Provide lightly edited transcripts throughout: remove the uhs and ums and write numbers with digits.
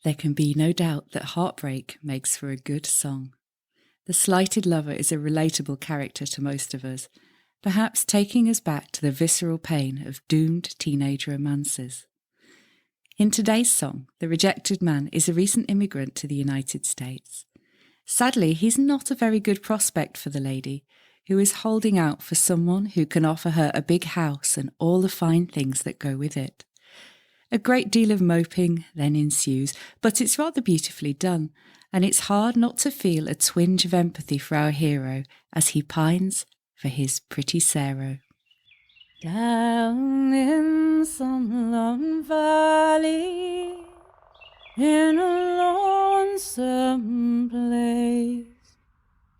There can be no doubt that Heartbreak makes for a good song. The slighted lover is a relatable character to most of us, perhaps taking us back to the visceral pain of doomed teenage romances. In today's song, the rejected man is a recent immigrant to the United States. Sadly, he's not a very good prospect for the lady, who is holding out for someone who can offer her a big house and all the fine things that go with it. A great deal of moping then ensues, but it's rather beautifully done, and it's hard not to feel a twinge of empathy for our hero as he pines for his Pretty Saro. Down in some lone valley, in a lonesome place,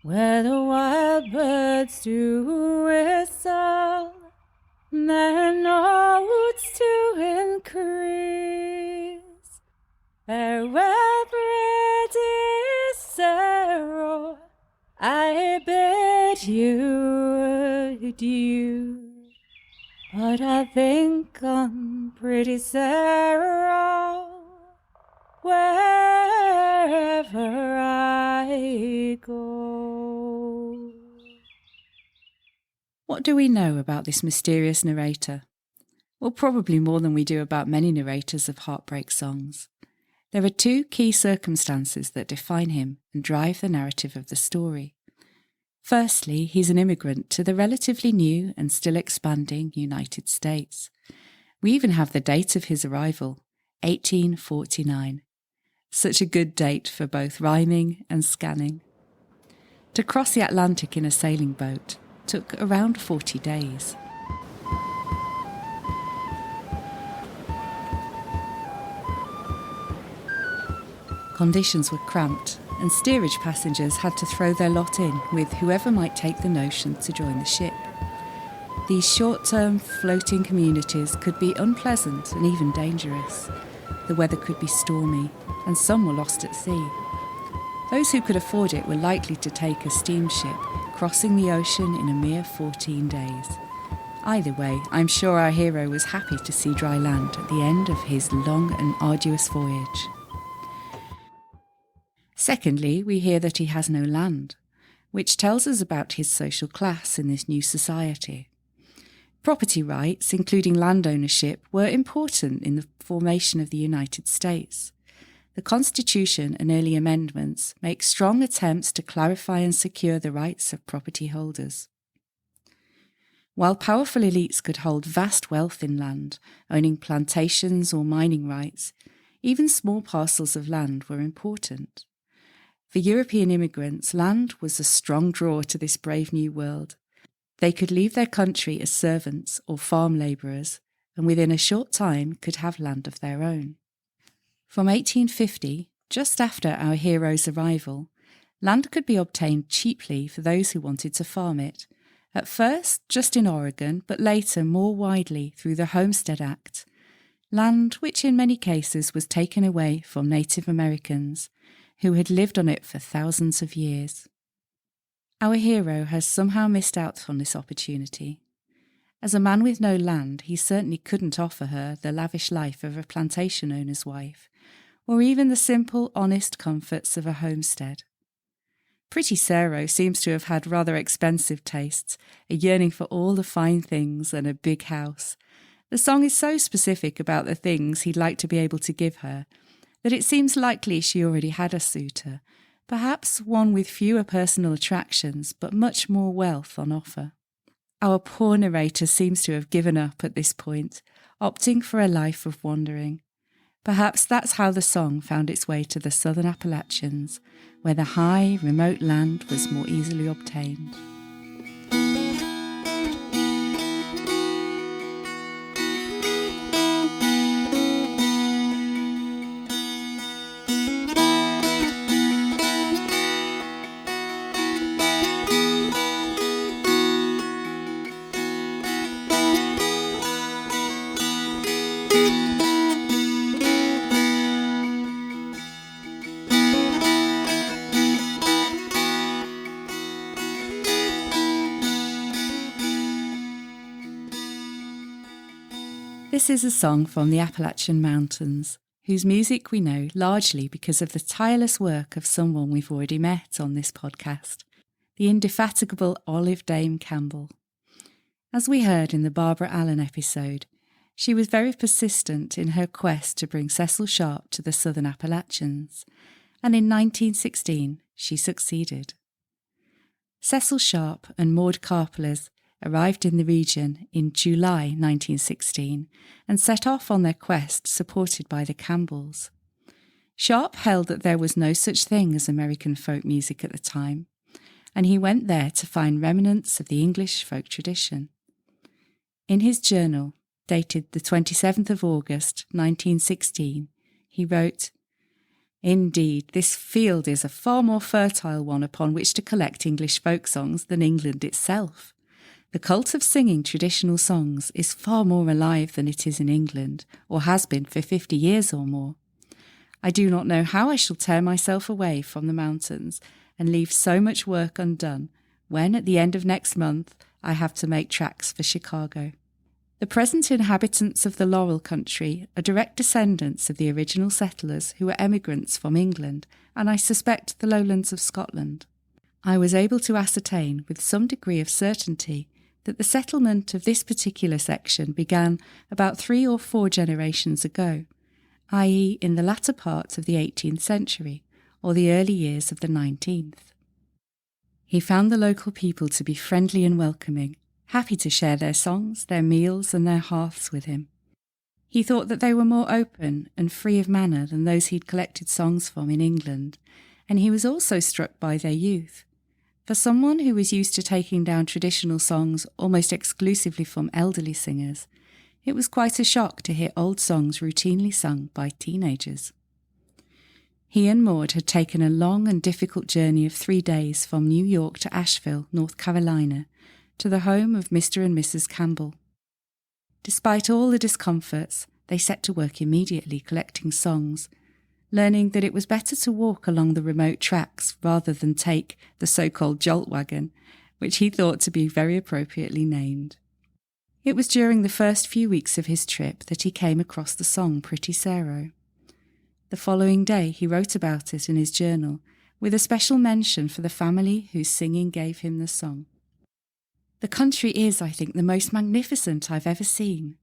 where the wild birds do whistle their notes to increase. Farewell, Pretty Saro, I bid you adieu. But I think on Pretty Saro wherever I go. What do we know about this mysterious narrator? Well, probably more than we do about many narrators of heartbreak songs. There are two key circumstances that define him and drive the narrative of the story. Firstly, he's an immigrant to the relatively new and still expanding United States. We even have the date of his arrival, 1849. Such a good date for both rhyming and scanning. To cross the Atlantic in a sailing boat took around 40 days. Conditions were cramped, and steerage passengers had to throw their lot in with whoever might take the notion to join the ship. These short-term floating communities could be unpleasant and even dangerous. The weather could be stormy, and some were lost at sea. Those who could afford it were likely to take a steamship, crossing the ocean in a mere 14 days. Either way, I'm sure our hero was happy to see dry land at the end of his long and arduous voyage. Secondly, we hear that he has no land, which tells us about his social class in this new society. Property rights, including land ownership, were important in the formation of the United States. The Constitution and early amendments make strong attempts to clarify and secure the rights of property holders. While powerful elites could hold vast wealth in land, owning plantations or mining rights, even small parcels of land were important. For European immigrants, land was a strong draw to this brave new world. They could leave their country as servants or farm labourers, and within a short time could have land of their own. From 1850, just after our hero's arrival, land could be obtained cheaply for those who wanted to farm it, at first just in Oregon, but later more widely through the Homestead Act, land which in many cases was taken away from Native Americans, who had lived on it for thousands of years. Our hero has somehow missed out on this opportunity. As a man with no land, he certainly couldn't offer her the lavish life of a plantation owner's wife, or even the simple, honest comforts of a homestead. Pretty Saro seems to have had rather expensive tastes, a yearning for all the fine things and a big house. The song is so specific about the things he'd like to be able to give her, that it seems likely she already had a suitor, perhaps one with fewer personal attractions but much more wealth on offer. Our poor narrator seems to have given up at this point, opting for a life of wandering. Perhaps that's how the song found its way to the southern Appalachians, where the high, remote land was more easily obtained. This is a song from the Appalachian Mountains, whose music we know largely because of the tireless work of someone we've already met on this podcast, the indefatigable Olive Dame Campbell. As we heard in the Barbara Allen episode, she was very persistent in her quest to bring Cecil Sharp to the Southern Appalachians, and in 1916 she succeeded. Cecil Sharp and Maud Karpeles arrived in the region in July 1916 and set off on their quest supported by the Campbells. Sharp held that there was no such thing as American folk music at the time, and he went there to find remnants of the English folk tradition. In his journal, dated the 27th of August 1916, he wrote, "Indeed, this field is a far more fertile one upon which to collect English folk songs than England itself. The cult of singing traditional songs is far more alive than it is in England, or has been for 50 years or more. I do not know how I shall tear myself away from the mountains and leave so much work undone when, at the end of next month, I have to make tracks for Chicago." The present inhabitants of the Laurel country are direct descendants of the original settlers who were emigrants from England and I suspect the lowlands of Scotland. I was able to ascertain with some degree of certainty that the settlement of this particular section began about 3 or 4 generations ago, i.e. in the latter part of the 18th century or the early years of the 19th. He found the local people to be friendly and welcoming, happy to share their songs, their meals and their hearths with him. He thought that they were more open and free of manner than those he'd collected songs from in England, and he was also struck by their youth. For someone who was used to taking down traditional songs almost exclusively from elderly singers, it was quite a shock to hear old songs routinely sung by teenagers. He and Maud had taken a long and difficult journey of 3 days from New York to Asheville, North Carolina, to the home of Mr. and Mrs. Campbell. Despite all the discomforts, they set to work immediately collecting songs, learning that it was better to walk along the remote tracks rather than take the so-called jolt wagon, which he thought to be very appropriately named. It was during the first few weeks of his trip that he came across the song Pretty Saro. The following day he wrote about it in his journal, with a special mention for the family whose singing gave him the song. "The country is, I think, the most magnificent I've ever seen.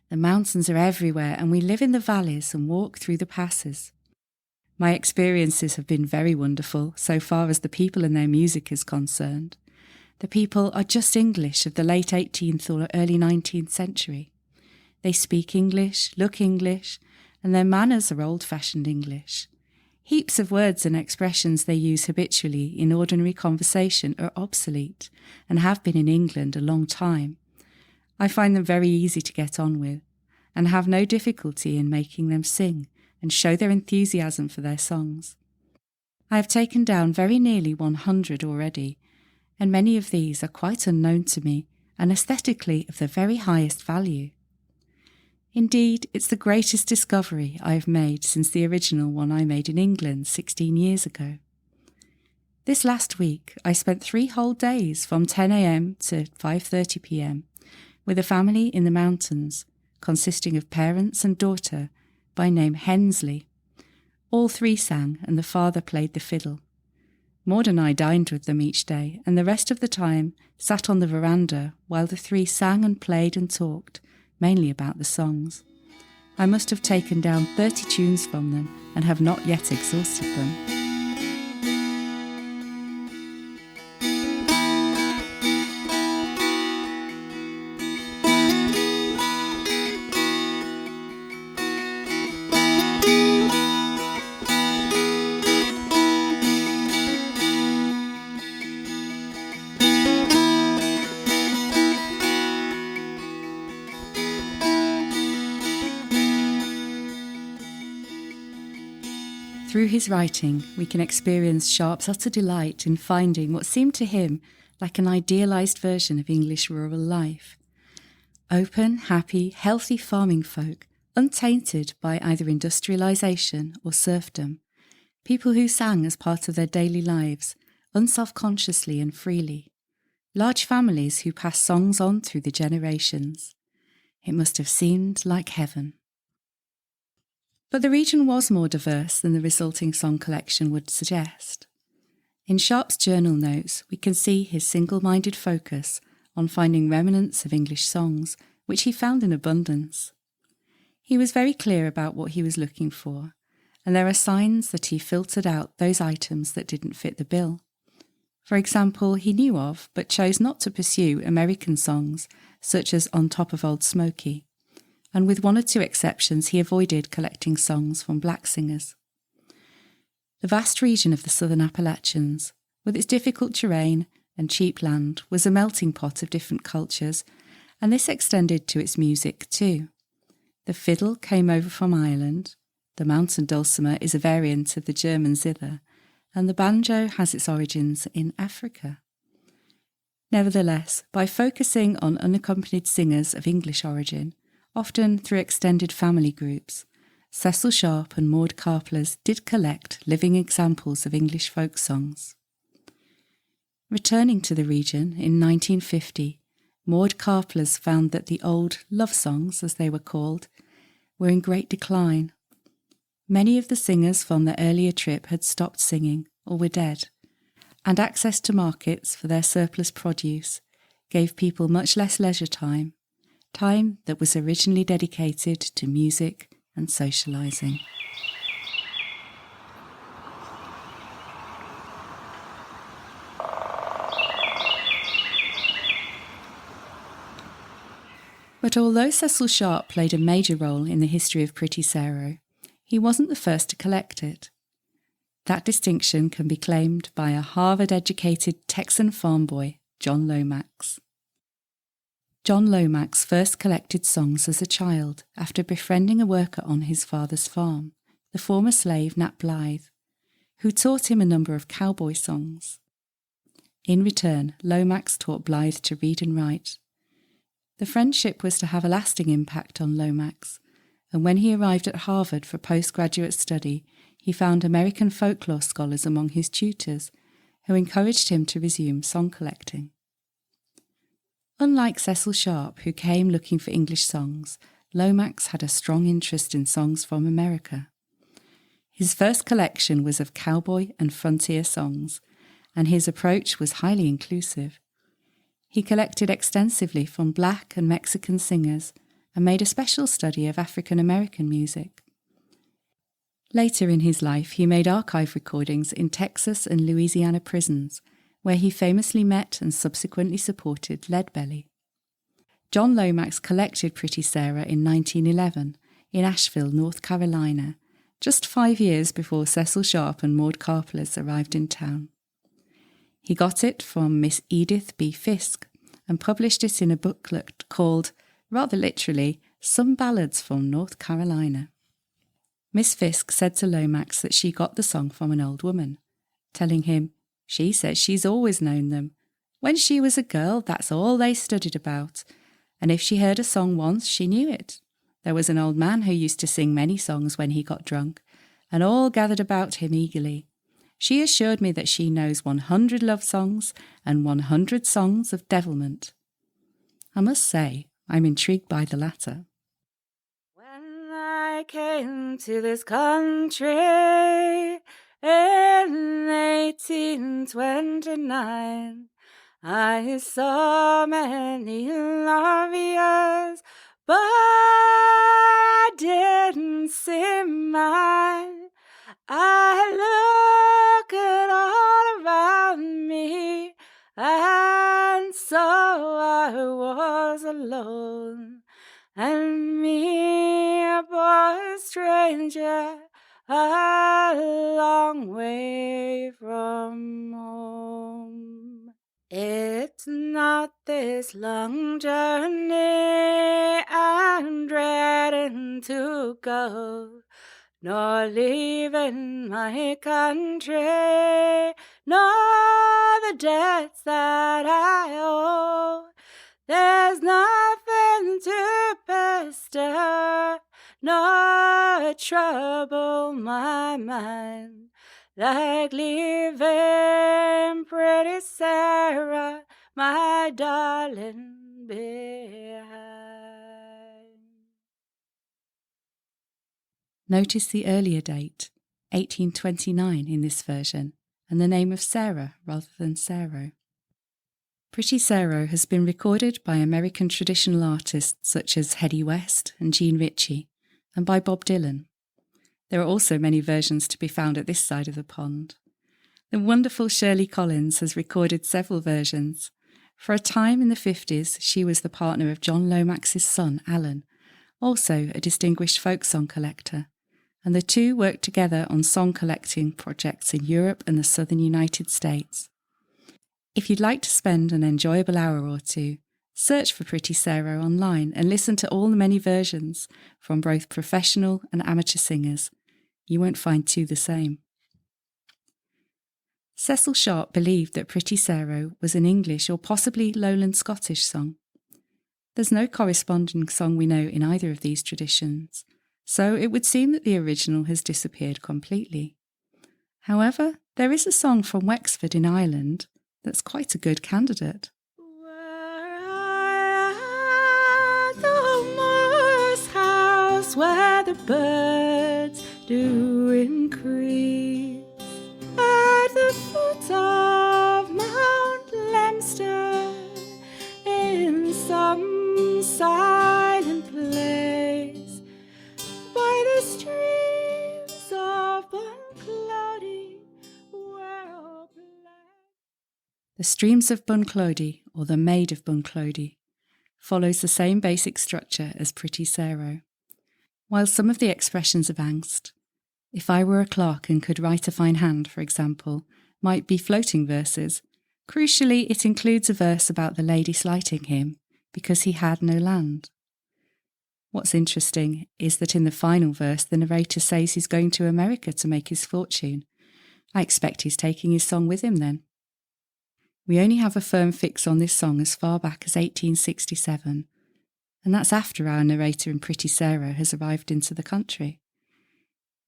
The mountains are everywhere and we live in the valleys and walk through the passes. My experiences have been very wonderful so far as the people and their music is concerned. The people are just English of the late 18th or early 19th century. They speak English, look English, and their manners are old-fashioned English. Heaps of words and expressions they use habitually in ordinary conversation are obsolete and have been in England a long time. I find them very easy to get on with and have no difficulty in making them sing and show their enthusiasm for their songs. I have taken down very nearly 100 already, and many of these are quite unknown to me and aesthetically of the very highest value. Indeed, it's the greatest discovery I have made since the original one I made in England 16 years ago. This last week I spent 3 whole days from 10 a.m. to 5:30 p.m. with a family in the mountains, consisting of parents and daughter, by name Hensley. All 3 sang and the father played the fiddle. Maud and I dined with them each day and the rest of the time sat on the veranda while the 3 sang and played and talked, mainly about the songs. I must have taken down 30 tunes from them and have not yet exhausted them. Through his writing, we can experience Sharp's utter delight in finding what seemed to him like an idealised version of English rural life. Open, happy, healthy farming folk, untainted by either industrialisation or serfdom. People who sang as part of their daily lives, unself-consciously and freely. Large families who passed songs on through the generations. It must have seemed like heaven. But the region was more diverse than the resulting song collection would suggest. In Sharp's journal notes, we can see his single-minded focus on finding remnants of English songs, which he found in abundance. He was very clear about what he was looking for, and there are signs that he filtered out those items that didn't fit the bill. For example, he knew of, but chose not to pursue American songs, such as On Top of Old Smoky, and with one or two exceptions he avoided collecting songs from black singers. The vast region of the southern Appalachians, with its difficult terrain and cheap land, was a melting pot of different cultures, and this extended to its music too. The fiddle came over from Ireland, the mountain dulcimer is a variant of the German zither, and the banjo has its origins in Africa. Nevertheless, by focusing on unaccompanied singers of English origin, often through extended family groups, Cecil Sharp and Maud Karpeles did collect living examples of English folk songs. Returning to the region in 1950, Maud Karpeles found that the old love songs, as they were called, were in great decline. Many of the singers from their earlier trip had stopped singing or were dead, and access to markets for their surplus produce gave people much less leisure time that was originally dedicated to music and socialising. But although Cecil Sharp played a major role in the history of Pretty Saro, he wasn't the first to collect it. That distinction can be claimed by a Harvard-educated Texan farm boy, John Lomax. John Lomax first collected songs as a child after befriending a worker on his father's farm, the former slave Nat Blythe, who taught him a number of cowboy songs. In return, Lomax taught Blythe to read and write. The friendship was to have a lasting impact on Lomax, and when he arrived at Harvard for postgraduate study, he found American folklore scholars among his tutors, who encouraged him to resume song collecting. Unlike Cecil Sharp, who came looking for English songs, Lomax had a strong interest in songs from America. His first collection was of cowboy and frontier songs, and his approach was highly inclusive. He collected extensively from black and Mexican singers and made a special study of African American music. Later in his life, he made archive recordings in Texas and Louisiana prisons, where he famously met and subsequently supported Leadbelly. John Lomax collected Pretty Saro in 1911 in Asheville, North Carolina, just 5 years before Cecil Sharp and Maud Karpeles arrived in town. He got it from Miss Edith B. Fisk and published it in a booklet called, rather literally, Some Ballads from North Carolina. Miss Fisk said to Lomax that she got the song from an old woman, telling him, "She says she's always known them. When she was a girl, that's all they studied about, and if she heard a song once, she knew it. There was an old man who used to sing many songs when he got drunk, and all gathered about him eagerly. She assured me that she knows 100 love songs and 100 songs of devilment." I must say, I'm intrigued by the latter. When I came to this country in 1829, I saw many lovers, but I didn't see mine. I looked all around me, and so I was alone, and me, a boy stranger, a long way from home. It's not this long journey I'm dreading to go, nor leaving my country, nor the debts that I owe. There's nothing to pester, nor trouble my mind, like leaving Pretty Saro, my darling, behind. Notice the earlier date, 1829 in this version, and the name of Sarah rather than Saro. Pretty Saro has been recorded by American traditional artists such as Hedy West and Jean Ritchie, and by Bob Dylan. There are also many versions to be found at this side of the pond. The wonderful Shirley Collins has recorded several versions. For a time in the 50s, she was the partner of John Lomax's son, Alan, also a distinguished folk song collector, and the two worked together on song collecting projects in Europe and the southern United States. If you'd like to spend an enjoyable hour or two, search for Pretty Saro online and listen to all the many versions from both professional and amateur singers. You won't find two the same. Cecil Sharp believed that Pretty Saro was an English or possibly Lowland Scottish song. There's no corresponding song we know in either of these traditions, so it would seem that the original has disappeared completely. However, there is a song from Wexford in Ireland that's quite a good candidate. Where the birds do increase, at the foot of Mount Leinster, in some silent place, by the streams of Bunclody, where all The Streams of Bunclody, or the Maid of Bunclody, follows the same basic structure as Pretty Saro. While some of the expressions of angst, if I were a clerk and could write a fine hand, for example, might be floating verses, crucially it includes a verse about the lady slighting him because he had no land. What's interesting is that in the final verse the narrator says he's going to America to make his fortune. I expect he's taking his song with him then. We only have a firm fix on this song as far back as 1867, and that's after our narrator in Pretty Saro has arrived into the country.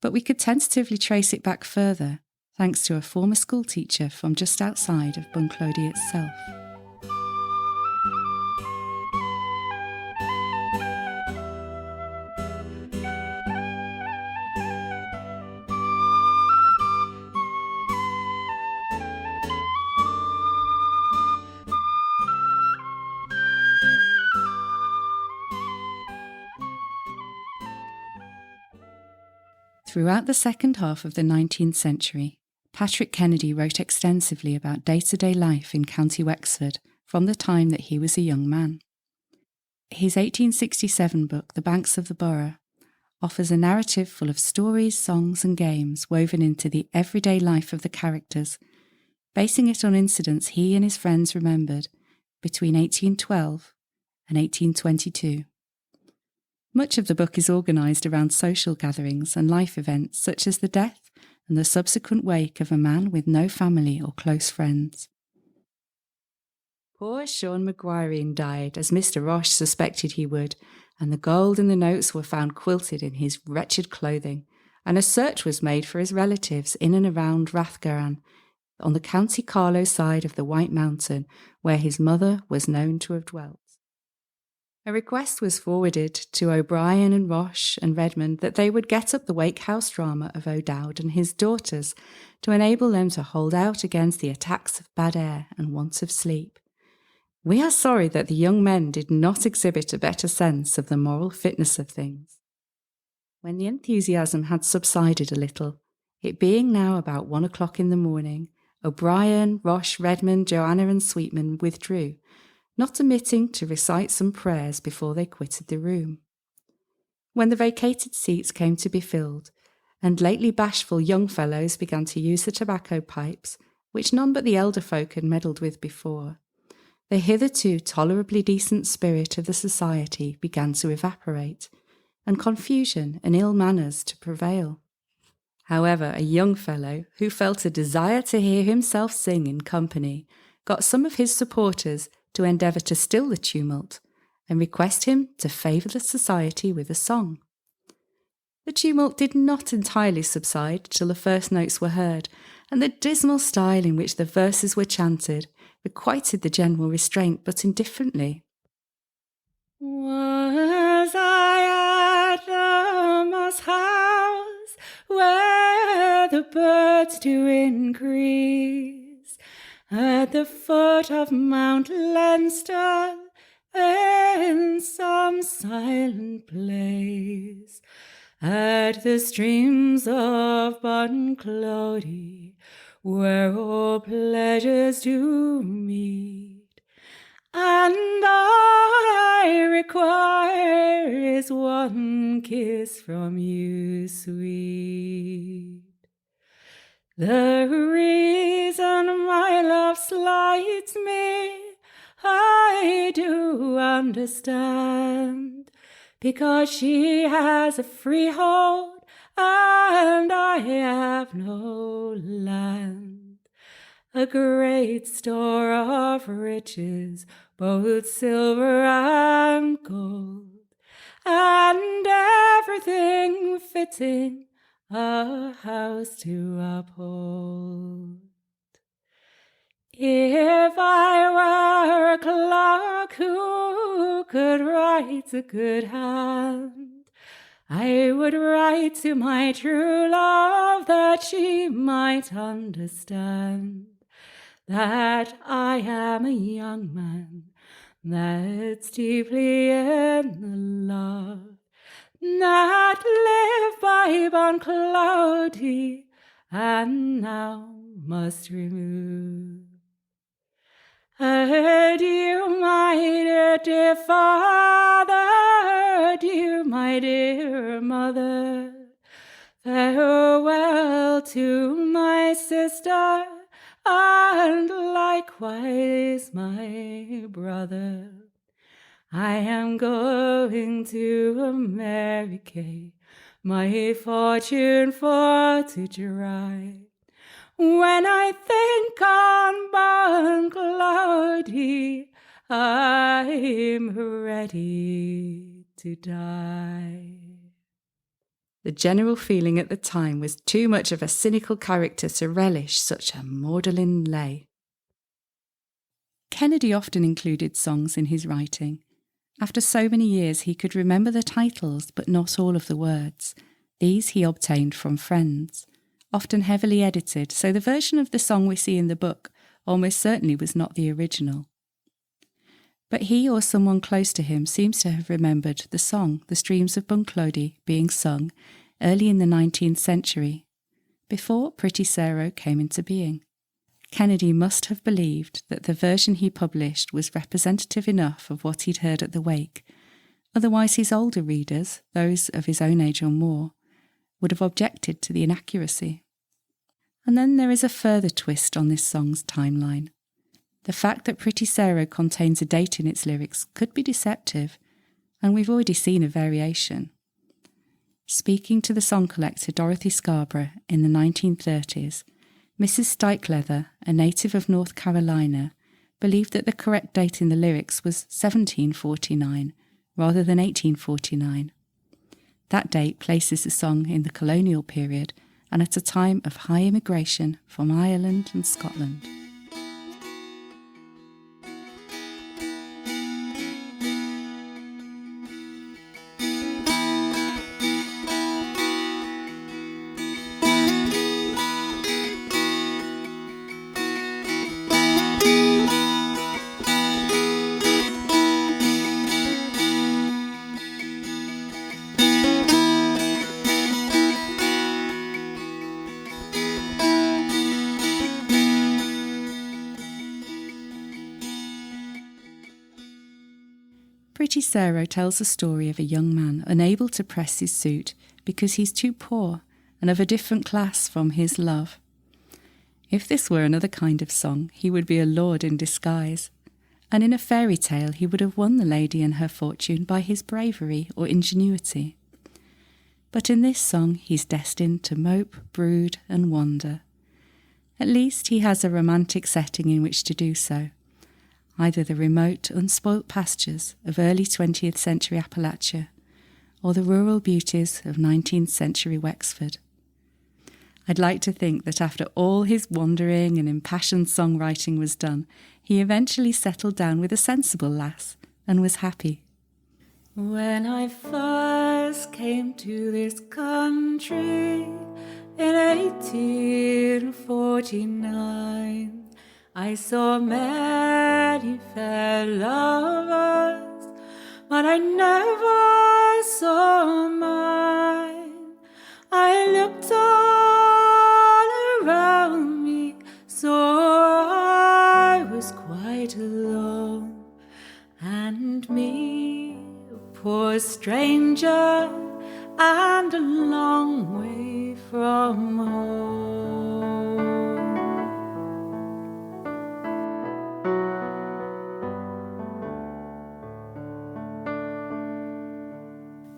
But we could tentatively trace it back further, thanks to a former schoolteacher from just outside of Bunclody itself. Throughout the second half of the 19th century, Patrick Kennedy wrote extensively about day-to-day life in County Wexford from the time that he was a young man. His 1867 book, The Banks of the Borough, offers a narrative full of stories, songs and games woven into the everyday life of the characters, basing it on incidents he and his friends remembered between 1812 and 1822. Much of the book is organised around social gatherings and life events such as the death and the subsequent wake of a man with no family or close friends. Poor Sean Maguire died, as Mr. Roche suspected he would, and the gold and the notes were found quilted in his wretched clothing, and a search was made for his relatives in and around Rathgaran, on the County Carlow side of the White Mountain, where his mother was known to have dwelt. A request was forwarded to O'Brien and Roche and Redmond that they would get up the Wake House drama of O'Dowd and his daughters to enable them to hold out against the attacks of bad air and want of sleep. We are sorry that the young men did not exhibit a better sense of the moral fitness of things. When the enthusiasm had subsided a little, it being now about 1 o'clock in the morning, O'Brien, Roche, Redmond, Joanna and Sweetman withdrew, not omitting to recite some prayers before they quitted the room. When the vacated seats came to be filled, and lately bashful young fellows began to use the tobacco pipes, which none but the elder folk had meddled with before, the hitherto tolerably decent spirit of the society began to evaporate, and confusion and ill manners to prevail. However, a young fellow, who felt a desire to hear himself sing in company, got some of his supporters to endeavour to still the tumult, and request him to favour the society with a song. The tumult did not entirely subside till the first notes were heard, and the dismal style in which the verses were chanted requited the general restraint, but indifferently. Was I at the grandma's house, where the birds do increase, at the foot of Mount Leinster, in some silent place, at the streams of Bunclody, where all pleasures do meet. And I require is one kiss from you, sweet. The reason my love slights me, I do understand, because she has a freehold and I have no land. A great store of riches, both silver and gold, and everything fitting a house to uphold. If I were a clerk who could write a good hand, I would write to my true love that she might understand that I am a young man that's deeply in love, that live by Bunclody and now must remove. Adieu, my dear, dear father, adieu, my dear mother, farewell to my sister, and likewise my brother. I am going to America, my fortune for to dry. When I think on Bunclody, I'm ready to die. The general feeling at the time was too much of a cynical character to relish such a maudlin lay. Kennedy often included songs in his writing. After so many years, he could remember the titles, but not all of the words. These he obtained from friends, often heavily edited, so the version of the song we see in the book almost certainly was not the original. But he or someone close to him seems to have remembered the song, The Streams of Bunclody, being sung early in the 19th century, before Pretty Saro came into being. Kennedy must have believed that the version he published was representative enough of what he'd heard at the wake, otherwise his older readers, those of his own age or more, would have objected to the inaccuracy. And then there is a further twist on this song's timeline. The fact that Pretty Saro contains a date in its lyrics could be deceptive, and we've already seen a variation. Speaking to the song collector Dorothy Scarborough in the 1930s, Mrs. Stikelether, a native of North Carolina, believed that the correct date in the lyrics was 1749 rather than 1849. That date places the song in the colonial period and at a time of high immigration from Ireland and Scotland. Pretty Saro tells the story of a young man unable to press his suit because he's too poor and of a different class from his love. If this were another kind of song, he would be a lord in disguise, and in a fairy tale he would have won the lady and her fortune by his bravery or ingenuity. But in this song he's destined to mope, brood and wander. At least he has a romantic setting in which to do so, either the remote, unspoilt pastures of early 20th century Appalachia or the rural beauties of 19th century Wexford. I'd like to think that after all his wandering and impassioned songwriting was done, he eventually settled down with a sensible lass and was happy. When I first came to this country in 1849, I saw many fair lovers, but I never saw mine. I looked all around me, so I was quite alone, and me, a poor stranger, and a long way from home.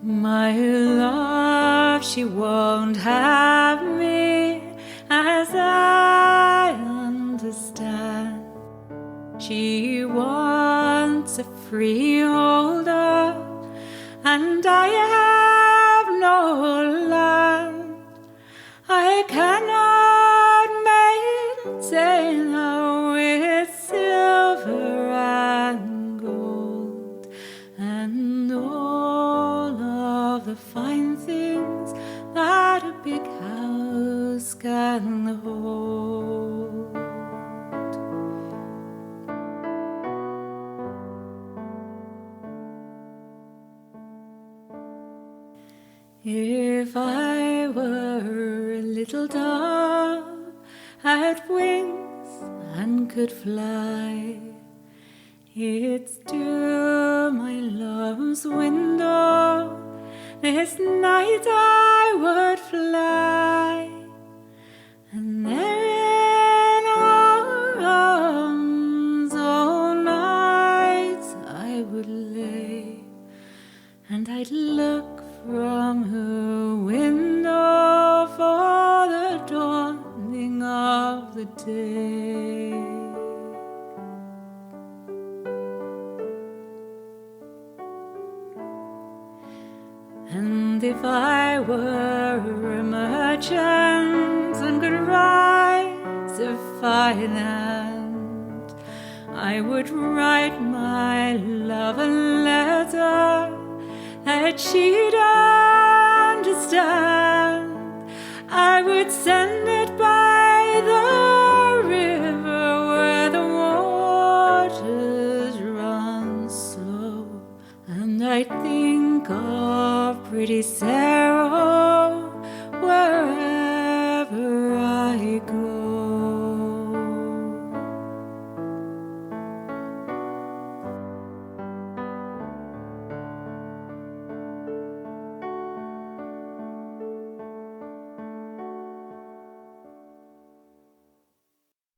My love, she won't have me, as I understand. She wants a freeholder, and I have no land. I cannot maintain her with silver and gold, and all of the fine things that a big house can hold. If I were a little dove, had wings and could fly, it's to my love's window this night I would fly, and there in her arms all night I would lay, and I'd look from her window for the dawning of the day. And if I were a merchant and could write a fine hand, I would write my love a letter that she'd understand. I would send it